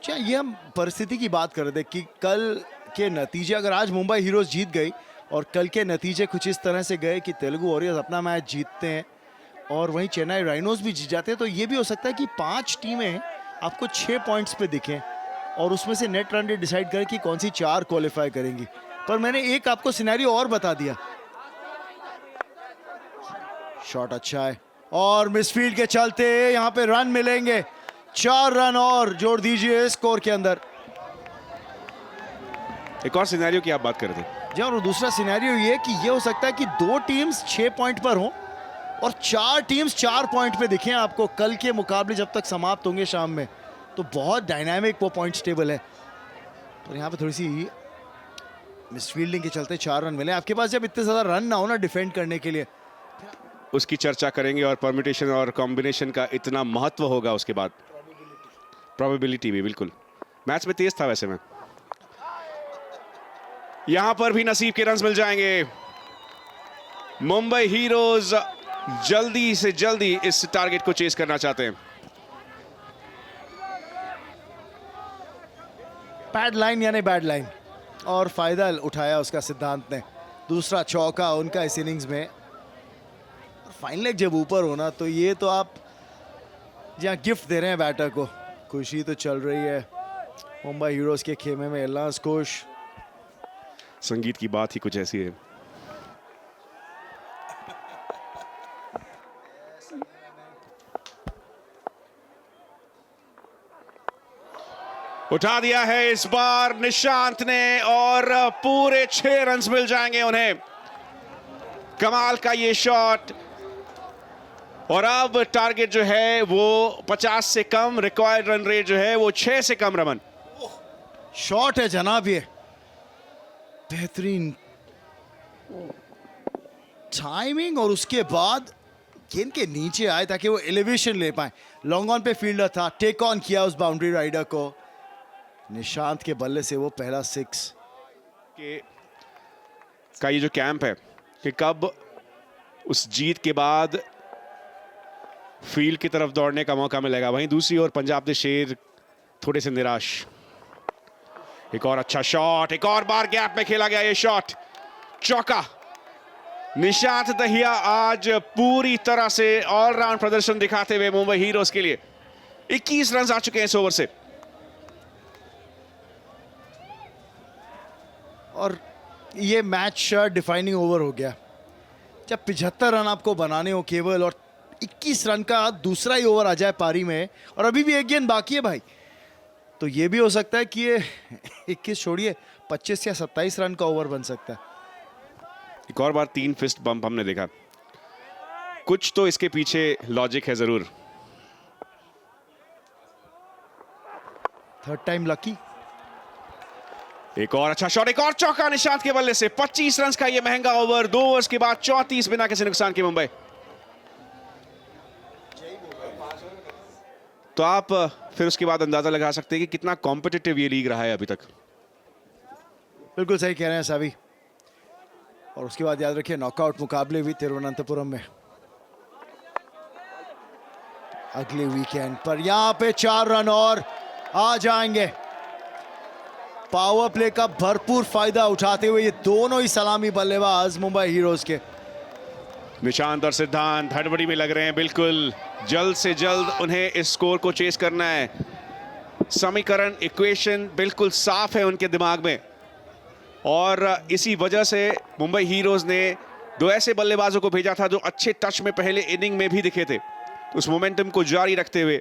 अच्छा, ये हम परिस्थिति की बात कर रहे थे कि कल के नतीजे, अगर आज मुंबई हीरोज जीत गई और कल के नतीजे कुछ इस तरह से गए कि तेलुगु वॉरियर्स अपना मैच जीतते हैं और वहीं चेन्नई राइनोज भी जीत जाते हैं, तो ये भी हो सकता है कि 5 टीमें आपको 6 पॉइंट्स पे दिखें और उसमें से नेट रन रेट डिसाइड करें कि कौन सी 4 क्वालिफाई करेंगी। पर मैंने एक आपको सिनेरियो और बता दिया। शॉट अच्छा है और मिसफील्ड के चलते यहां पे रन मिलेंगे। 4 रन और जोड़ दीजिए स्कोर के अंदर। एक और सिनेरियो की आप बात कर रहे थे जी, और दूसरा सिनेरियो ये कि ये हो सकता है कि 2 टीम्स 6 पॉइंट पर हों और 4 टीम्स 4 पॉइंट पे दिखें आपको कल के मुकाबले जब तक समाप्त होंगे शाम में। तो बहुत डायनामिक वो पॉइंट्स टेबल है। पर यहाँ पे थोड़ी सी मिसफील्डिंग के चलते 4 रन मिले। आपके पास जब इतने ज्यादा रन ना हो ना डिफेंड करने के लिए, उसकी चर्चा करेंगे और परम्यूटेशन और कॉम्बिनेशन का इतना महत्व होगा उसके बाद। प्रोबेबिलिटी भी बिल्कुल मैच में तेज था। वैसे में यहां पर भी नसीब के रन्स मिल जाएंगे। मुंबई हीरोज जल्दी से जल्दी इस टारगेट को चेस करना चाहते हैं। बैड लाइन यानी बैड लाइन, और फायदा उठाया उसका सिद्धांत ने। दूसरा चौका उनका इस इनिंग्स में। फाइनल लेग जब ऊपर होना तो ये तो आप जहाँ गिफ्ट दे रहे हैं बैटर को। खुशी तो चल रही है मुंबई हीरोज के खेमे में। एल्लास खुश। संगीत की बात ही कुछ ऐसी है। उठा दिया है इस बार निशांत ने और पूरे 6 रन्स मिल जाएंगे उन्हें। कमाल का ये शॉट। और अब टारगेट जो है वो 50 से कम, रिक्वायर्ड रन रेट जो है वो 6 से कम रन। शॉट है जनाब, ये बेहतरीन टाइमिंग और उसके बाद गेंद के नीचे आए ताकि वो एलिवेशन ले पाए। लॉन्ग ऑन पे फील्डर था, टेक ऑन किया उस बाउंड्री राइडर को। निशांत के बल्ले से वो पहला 6 का ये जो कैंप है कि कब उस जीत के बाद फील्ड की तरफ दौड़ने का मौका मिलेगा। वहीं दूसरी ओर पंजाब दे शेर थोड़े से निराश। एक और अच्छा शॉट, एक और बार गैप में खेला गया ये शॉट, चौका। निशांत दहिया आज पूरी तरह से ऑलराउंड प्रदर्शन दिखाते हुए मुंबई हीरोज के लिए 21 रन आ चुके हैं इस ओवर से। और ये मैच डिफाइनिंग ओवर हो गया। जब 75 रन आपको बनाने हो केवल और 21 रन का दूसरा ही ओवर आ जाए पारी में, और अभी भी एक गेंद बाकी है भाई, तो ये भी हो सकता है कि ये 21 छोड़िए 25 या 27 रन का ओवर बन सकता है। एक और बार 3 फिस्ट बम्प हमने देखा। कुछ तो इसके पीछे लॉजिक है जरूर। Third time lucky. एक और अच्छा शॉट, एक और चौका निशांत के बल्ले से। 25 रन का ये महंगा ओवर। 2 ओवर्स के बाद 34 बिना किसी नुकसान के मुंबई। तो आप फिर उसके बाद अंदाजा लगा सकते हैं कि कितना कॉम्पिटिटिव ये लीग रहा है अभी तक। बिल्कुल सही कह रहे हैं सावी। और उसके बाद याद रखिए नॉकआउट मुकाबले भी तिरुवनंतपुरम में अगले वीकेंड पर। यहां पे 4 रन और आ जाएंगे। पावर प्ले का भरपूर फायदा उठाते हुए ये दोनों ही सलामी बल्लेबाज मुंबई हीरोज के। निशांत और सिद्धांत हड़बड़ी में लग रहे हैं। बिल्कुल जल्द से जल्द उन्हें इस स्कोर को चेस करना है। समीकरण, इक्वेशन बिल्कुल साफ है उनके दिमाग में, और इसी वजह से मुंबई हीरोज ने 2 ऐसे बल्लेबाजों को भेजा था जो अच्छे टच में पहले इनिंग में भी दिखे थे। उस मोमेंटम को जारी रखते हुए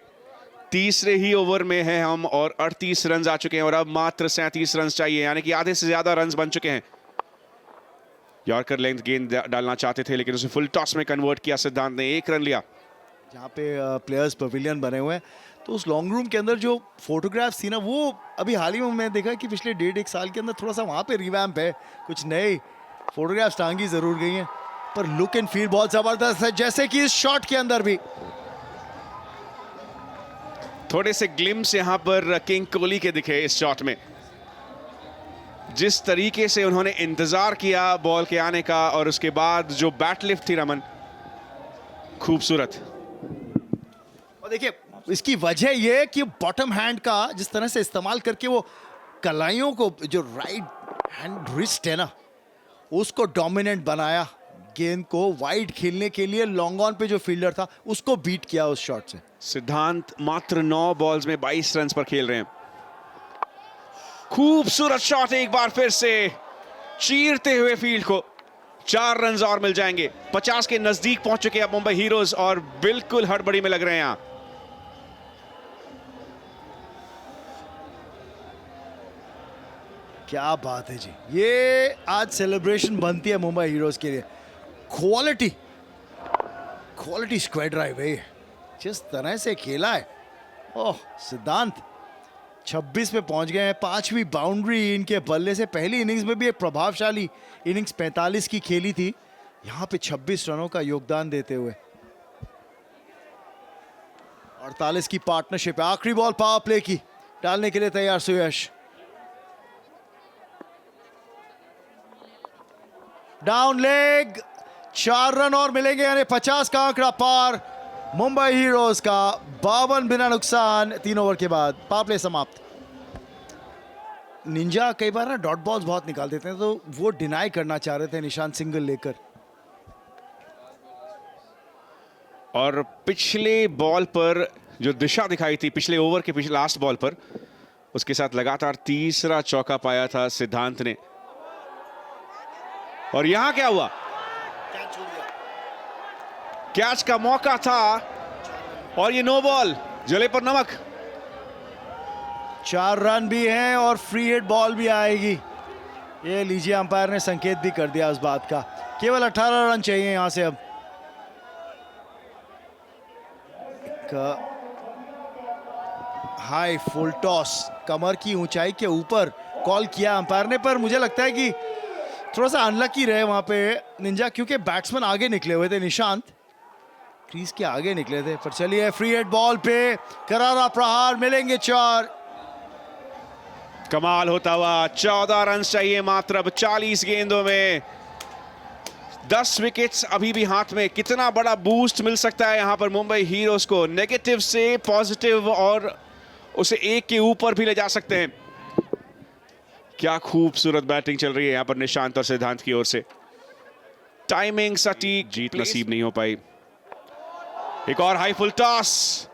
तीसरे ही ओवर में है हम और 38 रन आ चुके हैं और अब मात्र 37 रन चाहिए, यानी कि आधे से ज्यादा रन बन चुके हैं। यॉर्कर लेंथ गेंद डालना चाहते थे लेकिन उसे फुल टॉस में कन्वर्ट किया सिद्धांत ने। 1 रन लिया। जहाँ पे प्लेयर्स पवेलियन बने हुए हैं, तो उस लॉन्ग रूम के अंदर जो फोटोग्राफ्स थी ना, वो अभी हाल ही में मैं देखा कि पिछले 1.5 साल के अंदर थोड़ा सा वहाँ पे रिवैम्प है। कुछ नए फोटोग्राफ्स टांगी जरूर गई हैं, पर लुक एंड फील बहुत जबरदस्त है, जैसे कि इस शॉट के अंदर भी। थोड़े से ग्लिम्स यहां पर किंग कोहली के दिखे इस शॉट में। जिस तरीके से उन्होंने इंतजार किया बॉल के आने का और उसके बाद जो बैट लिफ्ट थी रमन, खूबसूरत। और देखिए इसकी वजह ये है कि बॉटम हैंड का जिस तरह से इस्तेमाल करके वो कलाइयों को, जो राइट हैंड रिस्ट है ना, उसको डोमिनेंट बनाया, गेंद को वाइड खेलने के लिए लॉन्ग ऑन पे जो फील्डर था उसको बीट किया उस शॉट से। सिद्धांत मात्र 9 बॉल्स में 22 रन पर खेल रहे हैं। खूबसूरत शॉट, एक बार फिर से चीरते हुए फील्ड को। 4 रन और मिल जाएंगे। 50 के नजदीक पहुंच चुके हैं अब मुंबई हीरोज और बिल्कुल हड़बड़ी में लग रहे हैं यहां। क्या बात है जी, ये आज सेलिब्रेशन बनती है मुंबई हीरोज के लिए। क्वालिटी स्क्वाड ड्राइव है ये, जिस तरह से खेला है। ओह, सिद्धांत 26 पे पहुंच गए हैं, 5वीं बाउंड्री इनके बल्ले से। पहली इनिंग्स में भी एक प्रभावशाली इनिंग्स 45 की खेली थी, यहां पे 26 रनों का योगदान देते हुए। 48 की पार्टनरशिप है। आखिरी बॉल पावर प्ले की, डालने के लिए तैयार सुयश। डाउन लेग, 4 रन और मिलेंगे, यानी 50 का आंकड़ा पार मुंबई हीरोज का। 52 बिना नुकसान 3 ओवर के बाद। पावर प्ले समाप्त। निंजा कई बार ना डॉट बॉल्स बहुत निकाल देते हैं, तो वो डिनाई करना चाह रहे थे निशांत सिंगल लेकर। और पिछले बॉल पर जो दिशा दिखाई थी, पिछले ओवर के पिछले लास्ट बॉल पर, उसके साथ लगातार तीसरा चौका पाया था सिद्धांत ने। और यहां क्या हुआ? कैच का मौका था और ये नो बॉल, जले पर नमक। 4 रन भी हैं और फ्री हिट बॉल भी आएगी। ये लीजिए, अंपायर ने संकेत भी कर दिया उस बात का। केवल 18 रन चाहिए यहां से। अब हाई फुल टॉस, कमर की ऊंचाई के ऊपर कॉल किया अंपायर ने, पर मुझे लगता है कि थोड़ा सा अनलकी रहे वहां पे निंजा, क्योंकि बैट्समैन आगे निकले हुए थे। निशांत क्रीज के आगे निकले थे। पर चलिए, फ्री हिट बॉल पे करारा प्रहार, मिलेंगे 4। कमाल होता हुआ 14 रन चाहिए मात्र अब 40 गेंदों में। 10 विकेट्स अभी भी हाथ में। कितना बड़ा बूस्ट मिल सकता है यहां पर मुंबई हीरोज को। नेगेटिव से पॉजिटिव और उसे 1 के ऊपर भी ले जा सकते हैं। क्या खूबसूरत बैटिंग चल रही है यहां पर निशांत और सिद्धांत की ओर से। टाइमिंग सटीक, जीत नसीब नहीं हो पाई। एक और हाई फुल टॉस,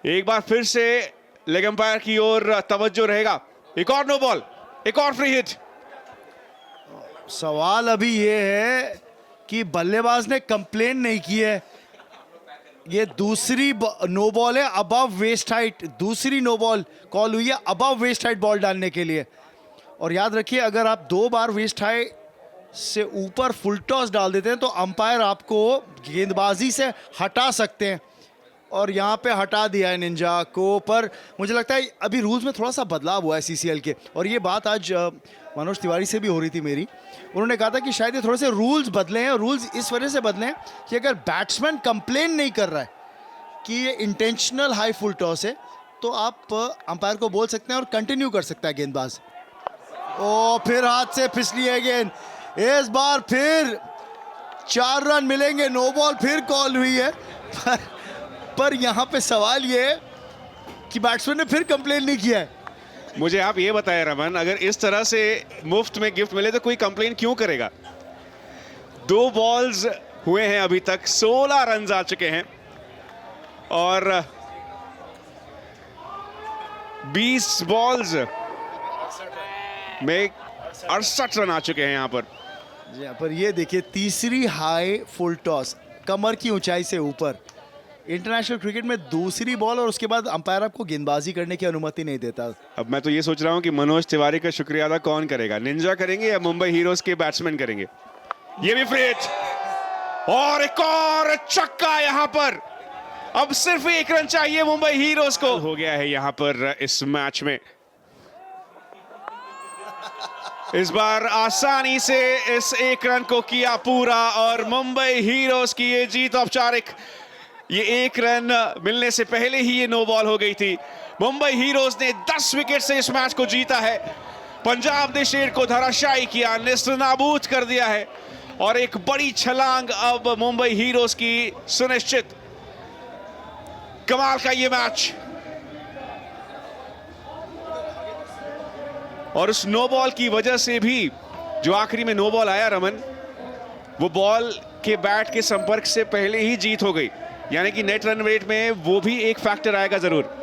एक बार फिर से लेग अंपायर की ओर तवज्जो रहेगा। एक और नो बॉल, एक और फ्री हिट। सवाल अभी ये है कि बल्लेबाज ने कंप्लेन नहीं की है। ये दूसरी नो बॉल है अबव वेस्ट हाइट, दूसरी नो बॉल कॉल हुई है अबव वेस्ट हाइट बॉल डालने के लिए। और याद रखिए, अगर आप 2 बार वेस्ट हाइट से ऊपर फुल टॉस डाल देते हैं तो अंपायर आपको गेंदबाजी से हटा सकते हैं, और यहाँ पे हटा दिया है निंजा को। पर मुझे लगता है अभी रूल्स में थोड़ा सा बदलाव हुआ है सीसीएल के, और ये बात आज मनोज तिवारी से भी हो रही थी मेरी। उन्होंने कहा था कि शायद ये थोड़े से रूल्स बदले हैं, और रूल्स इस वजह से बदले हैं कि अगर बैट्समैन कंप्लेन नहीं कर रहा है कि ये इंटेंशनल हाई फुल टॉस है, तो आप अंपायर को बोल सकते हैं और कंटिन्यू कर सकता है गेंदबाज। ओ, फिर हाथ से फिसली है गेंद। इस बार फिर 4 रन मिलेंगे। नो बॉल फिर कॉल हुई है, पर यहां पे सवाल ये है कि बैट्समैन ने फिर कंप्लेन नहीं किया है। मुझे आप ये बताएं रमन, अगर इस तरह से मुफ्त में गिफ्ट मिले तो कोई कंप्लेन क्यों करेगा? 2 बॉल्स हुए हैं अभी तक, 16 रन आ चुके हैं और 20 बॉल्स में 68 रन आ चुके हैं यहां पर। जी हाँ, पर ये देखिए, तीसरी हाई फुल टॉस कमर की ऊंचाई से ऊपर। इंटरनेशनल क्रिकेट में दूसरी बॉल और उसके बाद अंपायर आपको गेंदबाजी करने की अनुमति नहीं देता। अब मैं तो ये सोच रहा हूं कि मनोज तिवारी का शुक्रिया अदा कौन करेगा, निंजा करेंगे या मुंबई हीरोज के बैट्समैन करेंगे? ये भी फ्री हिट और एक और छक्का यहां पर। अब सिर्फ 1 रन चाहिए मुंबई हीरोज को। हो गया है यहां पर इस मैच में। इस बार आसानी से इस 1 रन को किया पूरा और मुंबई हीरोज की ये जीत औपचारिक। ये 1 रन मिलने से पहले ही ये नो बॉल हो गई थी। मुंबई हीरोज ने 10 विकेट से इस मैच को जीता है। पंजाब ने शेर को धराशायी किया, नेस्तनाबूद कर दिया है और एक बड़ी छलांग अब मुंबई हीरोज की सुनिश्चित। कमाल का ये मैच, और उस नो बॉल की वजह से भी जो आखिरी में नो बॉल आया रमन, वो बॉल के बैट के संपर्क से पहले ही जीत हो गई, यानी कि नेट रन रेट में वो भी एक फैक्टर आएगा जरूर।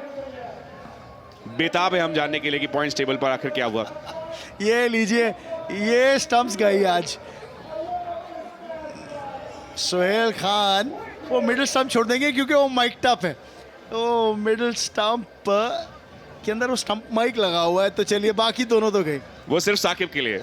बेताब है हम जानने के लिए कि पॉइंट्स टेबल पर आखिर क्या हुआ। ये लीजिए, ये स्टंप्स गई आज। सोहेल खान वो मिडिल स्टंप छोड़ देंगे क्योंकि वो माइक टप है, तो मिडिल स्टंप के अंदर वो स्टंप माइक लगा हुआ है, तो चलिए बाकी दोनों तो गए। वो सिर्फ साकिब के लिए।